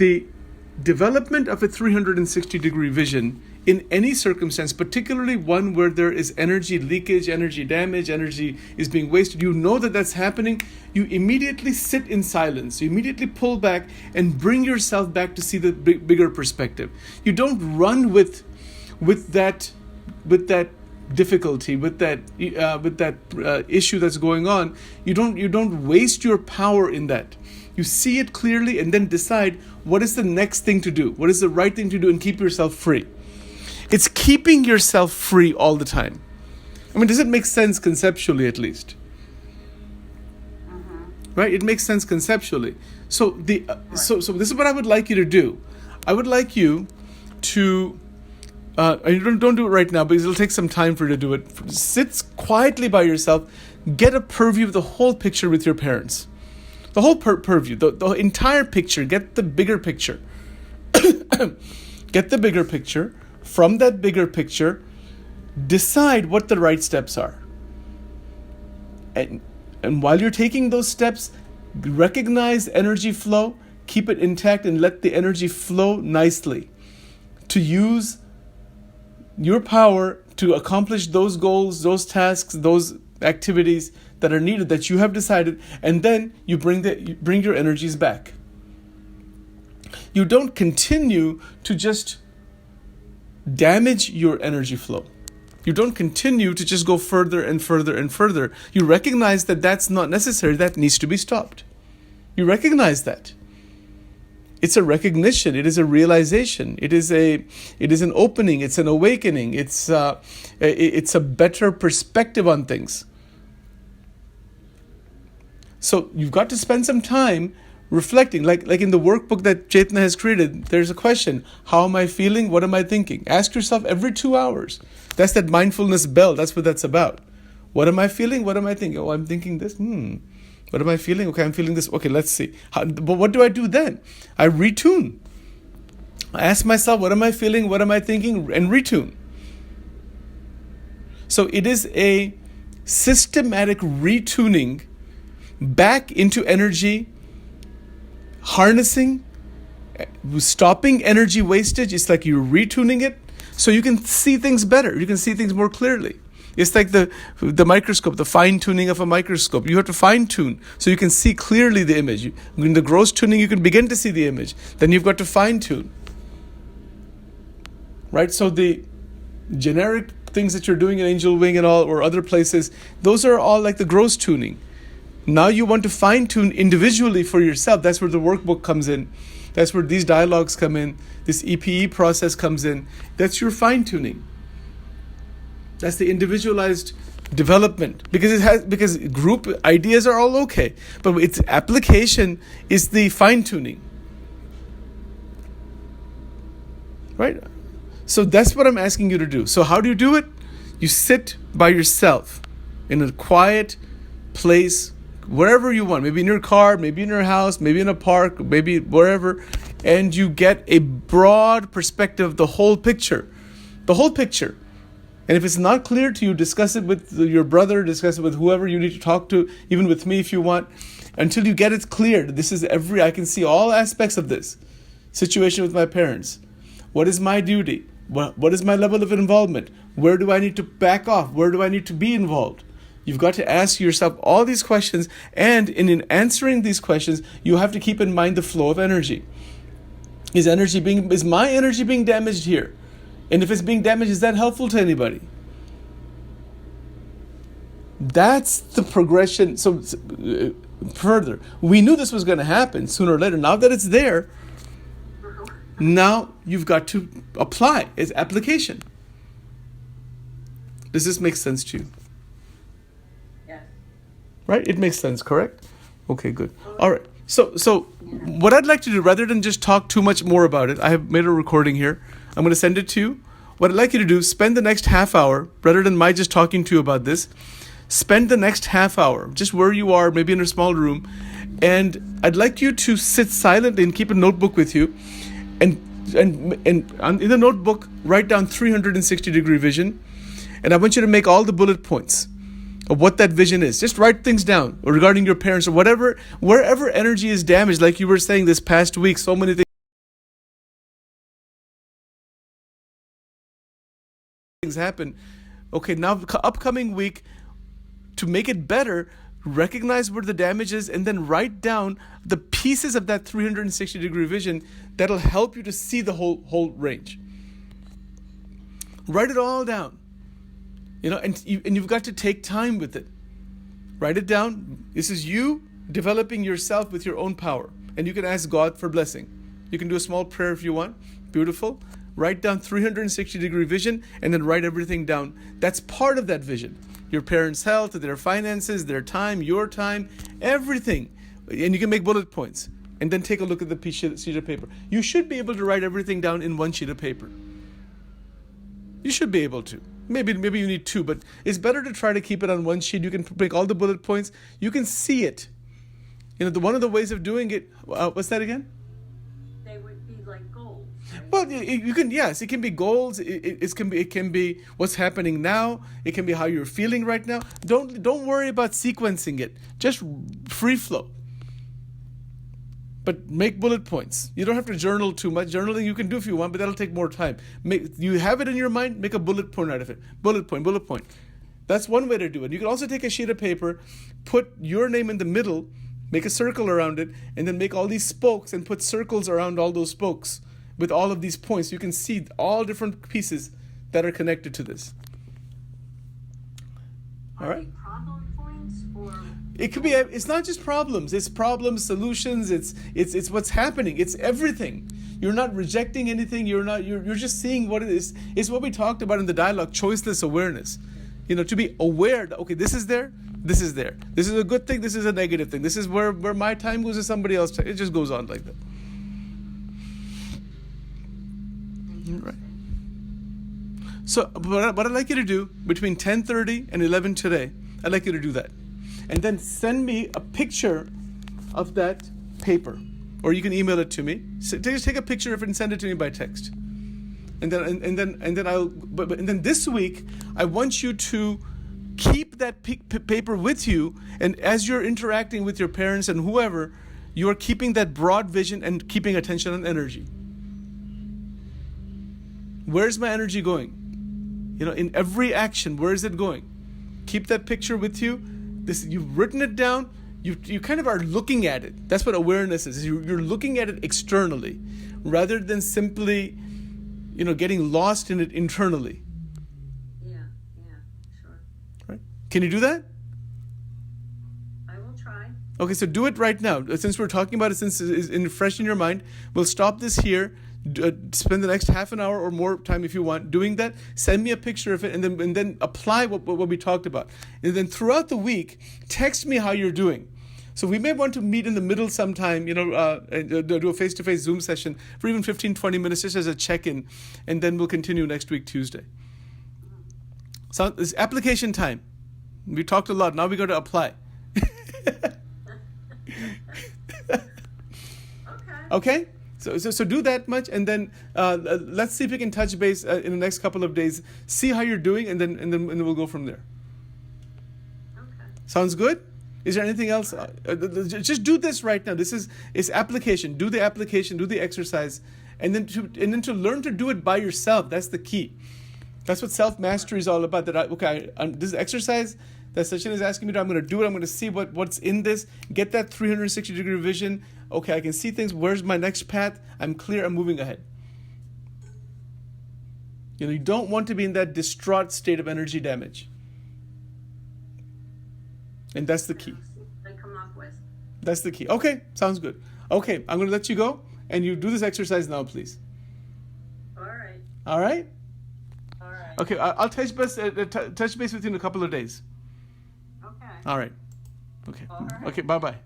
the development of a 360-degree vision in any circumstance, particularly one where there is energy leakage, energy damage, energy is being wasted, you know that that's happening, you immediately sit in silence. You immediately pull back and bring yourself back to see the bigger perspective. You don't run with that difficulty, with that issue that's going on. You don't waste your power in that. You see it clearly and then decide what is the next thing to do, what is the right thing to do, and keep yourself free. It's keeping yourself free all the time. I mean, does it make sense conceptually at least? Right? It makes sense conceptually. So so this is what I would like you to do. I would like you to don't do it right now because it'll take some time for you to do it. Sit quietly by yourself. Get a purview of the whole picture with your parents. The whole purview, the entire picture. Get the bigger picture. Get the bigger picture. From that bigger picture, decide what the right steps are. And while you're taking those steps, recognize energy flow, keep it intact, and let the energy flow nicely to use your power to accomplish those goals, those tasks, those activities that are needed, that you have decided, and then you bring your energies back. You don't continue to just damage your energy flow. You don't continue to just go further and further and further. You recognize that that's not necessary, that needs to be stopped. You recognize that. It's a recognition, it is a realization, it is an opening, it's an awakening, it's a better perspective on things. So you've got to spend some time reflecting, like in the workbook that Chaitanya has created, there's a question: how am I feeling? What am I thinking? Ask yourself every 2 hours. That's that mindfulness bell. That's what that's about. What am I feeling? What am I thinking? Oh, I'm thinking this. What am I feeling? Okay, I'm feeling this. Okay, let's see. But what do I do then? I retune. I ask myself, what am I feeling? What am I thinking? And retune. So it is a systematic retuning back into energy, harnessing, stopping energy wastage. It's like you're retuning it so you can see things better. You can see things more clearly. It's like the microscope, the fine-tuning of a microscope. You have to fine-tune so you can see clearly the image. In the gross tuning, you can begin to see the image. Then you've got to fine-tune. Right? So the generic things that you're doing in Angel Wing and all, or other places, those are all like the gross tuning. Now you want to fine-tune individually for yourself. That's where the workbook comes in. That's where these dialogues come in. This EPE process comes in. That's your fine-tuning. That's the individualized development. Because group ideas are all okay, but its application is the fine-tuning. Right? So that's what I'm asking you to do. So how do you do it? You sit by yourself in a quiet place, wherever you want, maybe in your car, maybe in your house, maybe in a park, maybe wherever, and you get a broad perspective of the whole picture. The whole picture. And if it's not clear to you, discuss it with your brother, discuss it with whoever you need to talk to, even with me if you want, until you get it clear. This is I can see all aspects of this situation with my parents. What is my duty? What is my level of involvement? Where do I need to back off? Where do I need to be involved? You've got to ask yourself all these questions, and in answering these questions, you have to keep in mind the flow of energy. Is my energy being damaged here? And if it's being damaged, is that helpful to anybody? That's the progression. So further, we knew this was going to happen sooner or later. Now that it's there, now you've got to apply. It's application. Does this make sense to you? Yes. Right? It makes sense, correct? Okay, good. All right. So what I'd like to do, rather than just talk too much more about it, I have made a recording here. I'm going to send it to you. What I'd like you to do, spend the next half hour, rather than my just talking to you about this, spend the next half hour, just where you are, maybe in a small room, and I'd like you to sit silently and keep a notebook with you, and in the notebook, write down 360-degree vision, and I want you to make all the bullet points of what that vision is. Just write things down regarding your parents or whatever, wherever energy is damaged, like you were saying this past week, so many things. things happen. Okay, now upcoming week, to make it better, recognize where the damage is and then write down the pieces of that 360-degree vision that'll help you to see the whole range. Write it all down. And you've got to take time with it. Write it down. This is you developing yourself with your own power. And you can ask God for blessing. You can do a small prayer if you want. Beautiful. Write down 360-degree vision and then write everything down. That's part of that vision. Your parents' health, their finances, their time, your time, everything. And you can make bullet points. And then take a look at the sheet of paper. You should be able to write everything down in one sheet of paper. You should be able to. Maybe you need two, but it's better to try to keep it on one sheet. You can make all the bullet points. You can see it. One of the ways of doing it, what's that again? They would be like goals. Right? Well, you can, yes, it can be goals. It can be what's happening now. It can be how you're feeling right now. Don't worry about sequencing it. Just free flow. But make bullet points. You don't have to journal too much. Journaling you can do if you want, but that'll take more time. You have it in your mind, make a bullet point out of it. Bullet point. That's one way to do it. You can also take a sheet of paper, put your name in the middle, make a circle around it, and then make all these spokes and put circles around all those spokes with all of these points. You can see all different pieces that are connected to this. All right? Are they problem points or... It could be. It's not just problems. It's problems, solutions. It's what's happening. It's everything. You're not rejecting anything. You're just seeing what it is. It's what we talked about in the dialogue. Choiceless awareness. To be aware that okay, this is there. This is there. This is a good thing. This is a negative thing. This is where my time goes to somebody else. It just goes on like that. Right. So, what I'd like you to do between 10:30 and 11 today, I'd like you to do that. And then send me a picture of that paper, or you can email it to me. So just take a picture of it and send it to me by text. And then this week, I want you to keep that paper with you, and as you're interacting with your parents and whoever, you are keeping that broad vision and keeping attention and energy. Where's my energy going? In every action, where is it going? Keep that picture with you. You've written it down. You kind of are looking at it. That's what awareness is. You're looking at it externally, rather than simply, getting lost in it internally. Yeah, sure. Right? Can you do that? I will try. Okay, so do it right now. Since we're talking about it, since it's fresh in your mind, we'll stop this here. Spend the next half an hour or more time if you want doing that. Send me a picture of it, and then apply what we talked about. And then throughout the week, text me how you're doing. So we may want to meet in the middle sometime, and do a face-to-face Zoom session for even 15-20 minutes just as a check-in, and then we'll continue next week Tuesday. So it's application time. We talked a lot. Now we got to apply. Okay? So do that much, and then let's see if we can touch base in the next couple of days. See how you're doing, and then we'll go from there. Okay. Sounds good? Is there anything else? Just do this right now. It's application. Do the application. Do the exercise, and then to learn to do it by yourself. That's the key. That's what self-mastery is all about. This exercise that Sachin is asking me to, I'm going to do it. I'm going to see what's in this. Get that 360-degree vision. Okay, I can see things. Where's my next path? I'm clear. I'm moving ahead. You don't want to be in that distraught state of energy damage. And that's the key. I come up with. That's the key. Okay, sounds good. Okay, I'm going to let you go, and you do this exercise now, please. All right. All right? All right. Okay, I'll touch base with you in a couple of days. Okay. All right. Okay. All right. Okay, bye-bye.